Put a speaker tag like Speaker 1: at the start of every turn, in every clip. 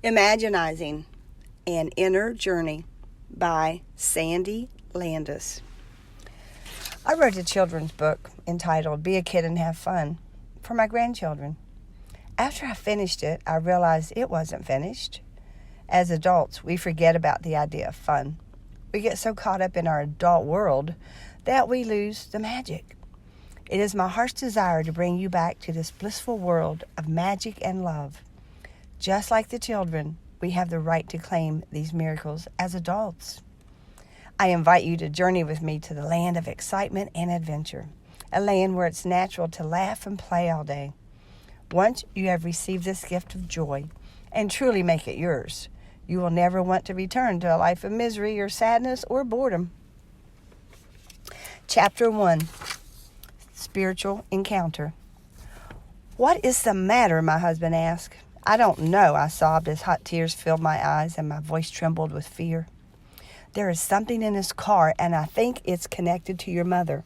Speaker 1: Imaginizing an Inner Journey by Sandy Landis. I wrote a children's book entitled Be a Kid and Have Fun for my grandchildren. After I finished it, I realized it wasn't finished. As adults, we forget about the idea of fun. We get so caught up in our adult world that we lose the magic. It is my heart's desire to bring you back to this blissful world of magic and love. Just like the children, we have the right to claim these miracles as adults. I invite you to journey with me to the land of excitement and adventure, a land where it's natural to laugh and play all day. Once you have received this gift of joy and truly make it yours, you will never want to return to a life of misery or sadness or boredom. Chapter 1, Spiritual Encounter. "What is the matter?" my husband asked. "I don't know," I sobbed as hot tears filled my eyes and my voice trembled with fear. "There is something in this car, and I think it's connected to your mother."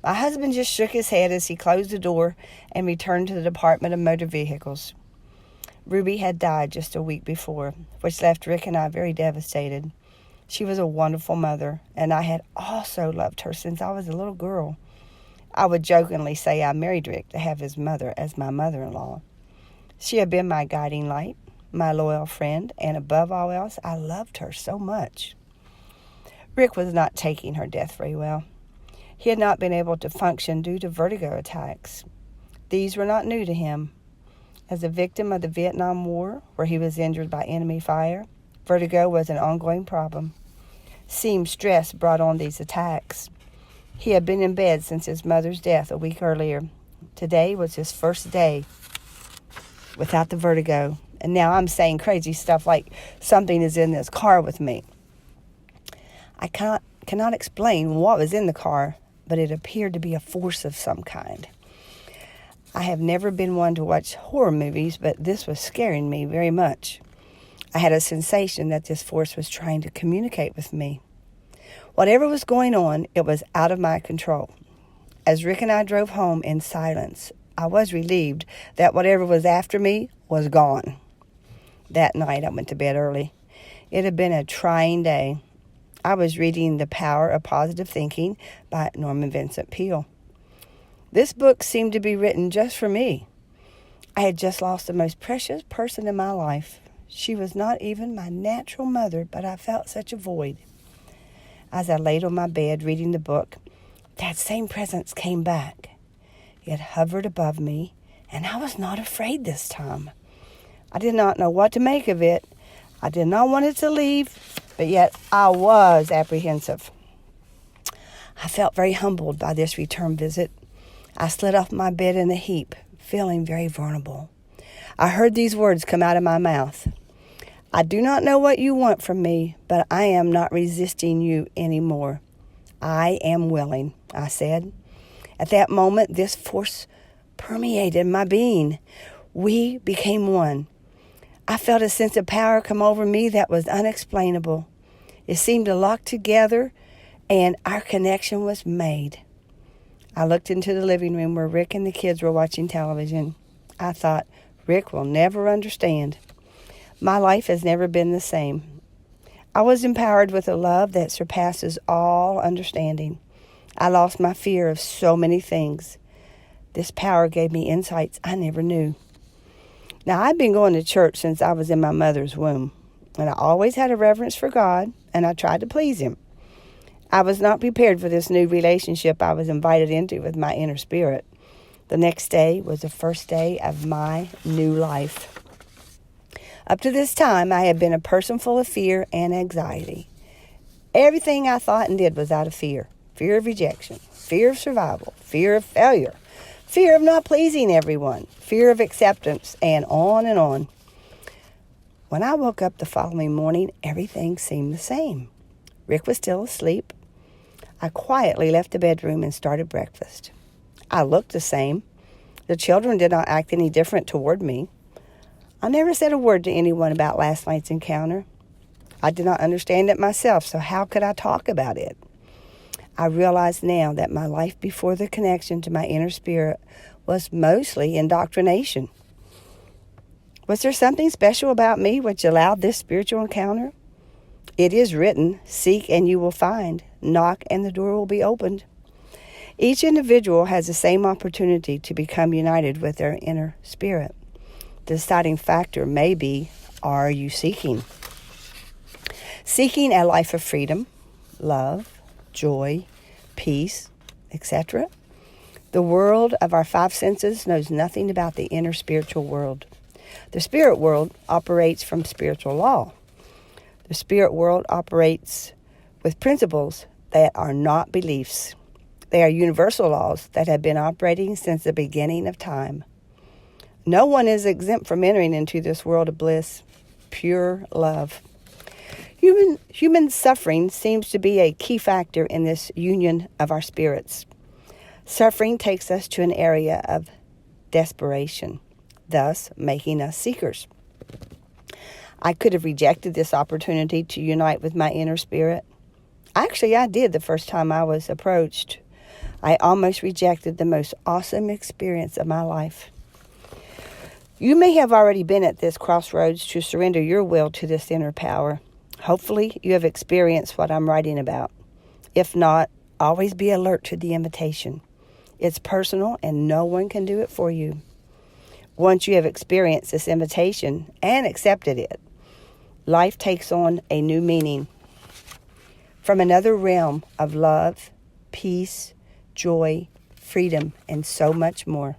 Speaker 1: My husband just shook his head as he closed the door and returned to the Department of Motor Vehicles. Ruby had died just a week before, which left Rick and I very devastated. She was a wonderful mother, and I had also loved her since I was a little girl. I would jokingly say I married Rick to have his mother as my mother-in-law. She had been my guiding light, my loyal friend, and above all else, I loved her so much. Rick was not taking her death very well. He had not been able to function due to vertigo attacks. These were not new to him. As a victim of the Vietnam War, where he was injured by enemy fire, vertigo was an ongoing problem. Seemed stress brought on these attacks. He had been in bed since his mother's death a week earlier. Today was his first day without the vertigo. And now I'm saying crazy stuff like something is in this car with me. I cannot explain what was in the car, but it appeared to be a force of some kind. I have never been one to watch horror movies, but this was scaring me very much. I had a sensation that this force was trying to communicate with me. Whatever was going on, it was out of my control. As Rick and I drove home in silence, I was relieved that whatever was after me was gone. That night, I went to bed early. It had been a trying day. I was reading The Power of Positive Thinking by Norman Vincent Peale. This book seemed to be written just for me. I had just lost the most precious person in my life. She was not even my natural mother, but I felt such a void. As I laid on my bed reading the book, that same presence came back. It hovered above me, and I was not afraid this time. I did not know what to make of it. I did not want it to leave, but yet I was apprehensive. I felt very humbled by this return visit. I slid off my bed in a heap, feeling very vulnerable. I heard these words come out of my mouth. "I do not know what you want from me, but I am not resisting you anymore. I am willing," I said. At that moment, this force permeated my being. We became one. I felt a sense of power come over me that was unexplainable. It seemed to lock together, and our connection was made. I looked into the living room where Rick and the kids were watching television. I thought, Rick will never understand. My life has never been the same. I was empowered with a love that surpasses all understanding. I lost my fear of so many things. This power gave me insights I never knew. Now, I've been going to church since I was in my mother's womb, and I always had a reverence for God, and I tried to please Him. I was not prepared for this new relationship I was invited into with my inner spirit. The next day was the first day of my new life. Up to this time, I had been a person full of fear and anxiety. Everything I thought and did was out of fear. Fear of rejection, fear of survival, fear of failure, fear of not pleasing everyone, fear of acceptance, and on and on. When I woke up the following morning, everything seemed the same. Rick was still asleep. I quietly left the bedroom and started breakfast. I looked the same. The children did not act any different toward me. I never said a word to anyone about last night's encounter. I did not understand it myself, so how could I talk about it? I realize now that my life before the connection to my inner spirit was mostly indoctrination. Was there something special about me which allowed this spiritual encounter? It is written, "Seek and you will find. Knock and the door will be opened." Each individual has the same opportunity to become united with their inner spirit. The deciding factor may be, are you seeking? Seeking a life of freedom, love, joy, peace, etc. The world of our five senses knows nothing about the inner spiritual world. The spirit world operates from spiritual law. The spirit world operates with principles that are not beliefs. They are universal laws that have been operating since the beginning of time. No one is exempt from entering into this world of bliss, pure love. Human suffering seems to be a key factor in this union of our spirits. Suffering takes us to an area of desperation, thus making us seekers. I could have rejected this opportunity to unite with my inner spirit. Actually, I did the first time I was approached. I almost rejected the most awesome experience of my life. You may have already been at this crossroads to surrender your will to this inner power. Hopefully, you have experienced what I'm writing about. If not, always be alert to the invitation. It's personal and no one can do it for you. Once you have experienced this invitation and accepted it, life takes on a new meaning. From another realm of love, peace, joy, freedom, and so much more.